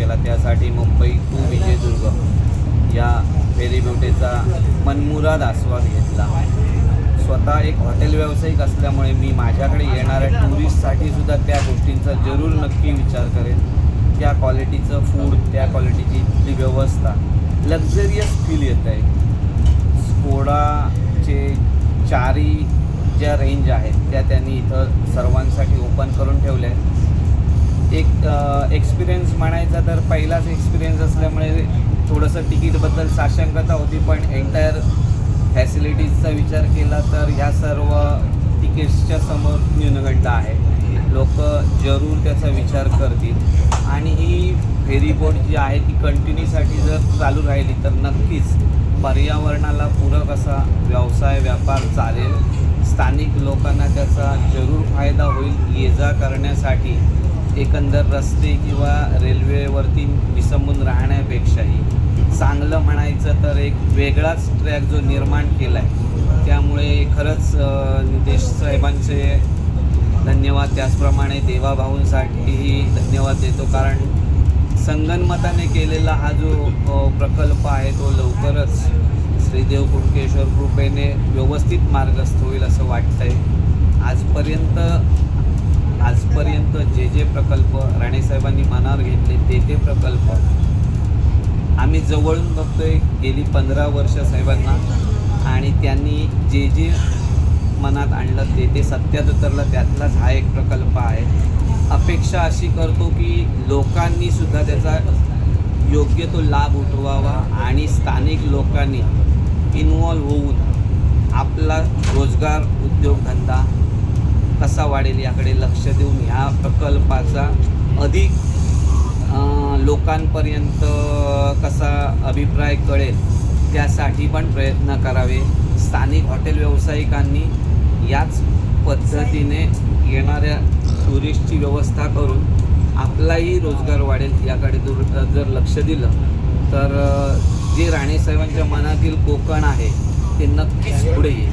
केला, त्यासाठी मुंबई टू विजयदुर्ग या फेरीबोटीचा मनमुराद आस्वाद घेतला। स्वतः एक हॉटेल व्यावसायिक असल्यामुळे मी माझ्याकडे येणाऱ्या टुरिस्टसाठी सुद्धा त्या गोष्टींचा जरूर नक्की विचार करेन। त्या क्वालिटीचं फूड, त्या क्वालिटीची इथली व्यवस्था, लक्झरियस फील येत आहे। स्कोडाचे चारी ज्या रेंज आहेत त्या त्यांनी इथं सर्वांसाठी ओपन करून ठेवल्या आहेत। एक एक्सपिरियन्स म्हणायचा तर पहिलाच एक्सपिरियन्स असल्यामुळे थोडंसं तिकीटबद्दल साशंकता होती, पण एंटायर फॅसिलिटीजचा विचार केला तर ह्या सर्व तिकीट्सच्या समोर न्यूनगंड आहे। लोक जरूर त्याचा विचार करतील आणि ही फेरीबोट जी आहे ती कंटिन्यूसाठी जर चालू राहिली तर नक्कीच पर्यावरणाला पूरक असा व्यवसाय व्यापार चालेल। स्थानिक लोकांना त्याचा जरूर फायदा होईल। ये जा करण्यासाठी एकंदर रस्ते किंवा रेल्वेवरती विसंबून राहण्यापेक्षाही चांगलं म्हणायचं तर एक वेगळाच ट्रॅक जो निर्माण केला आहे, त्यामुळे खरंच नितेश साहेबांचे धन्यवाद। त्याचप्रमाणे देवाभाऊंसाठीही धन्यवाद देतो, कारण संगनमताने केलेला हा जो प्रकल्प आहे तो लवकरच श्रीदेव कुणकेश्वर कृपेने व्यवस्थित मार्गस्थ होईल असं वाटतंय। आजपर्यंत जे प्रकल्प राणेसाहेबांनी मनावर घेतले ते प्रकल्प आम्ही जवळून बघतोय गेली 15 वर्ष साहेबांना, आणि त्यांनी जे मनात आणलं ते सत्यात उतरलं। त्यातलाच हा एक प्रकल्प आहे। अपेक्षा अशी करतो की लोकांनी सुद्धा त्याचा योग्य तो लाभ उठवावा आणि स्थानिक लोकांनी इन्वॉल्व होऊन आपला रोजगार उद्योगधंदा कसा वाढेल याकडे लक्ष देऊन ह्या प्रकल्पाचा अधिक लोकांपर्यंत कसा अभिप्राय कळेल त्यासाठी पण प्रयत्न करावे। स्थानिक हॉटेल व्यावसायिकांनी याच पद्धतीने येणाऱ्या टुरिस्टची व्यवस्था करून आपलाही रोजगार वाढेल याकडे जर लक्ष दिलं तर जे राणेसाहेबांच्या मनातील कोकण आहे ते नक्कीच पुढे येईल।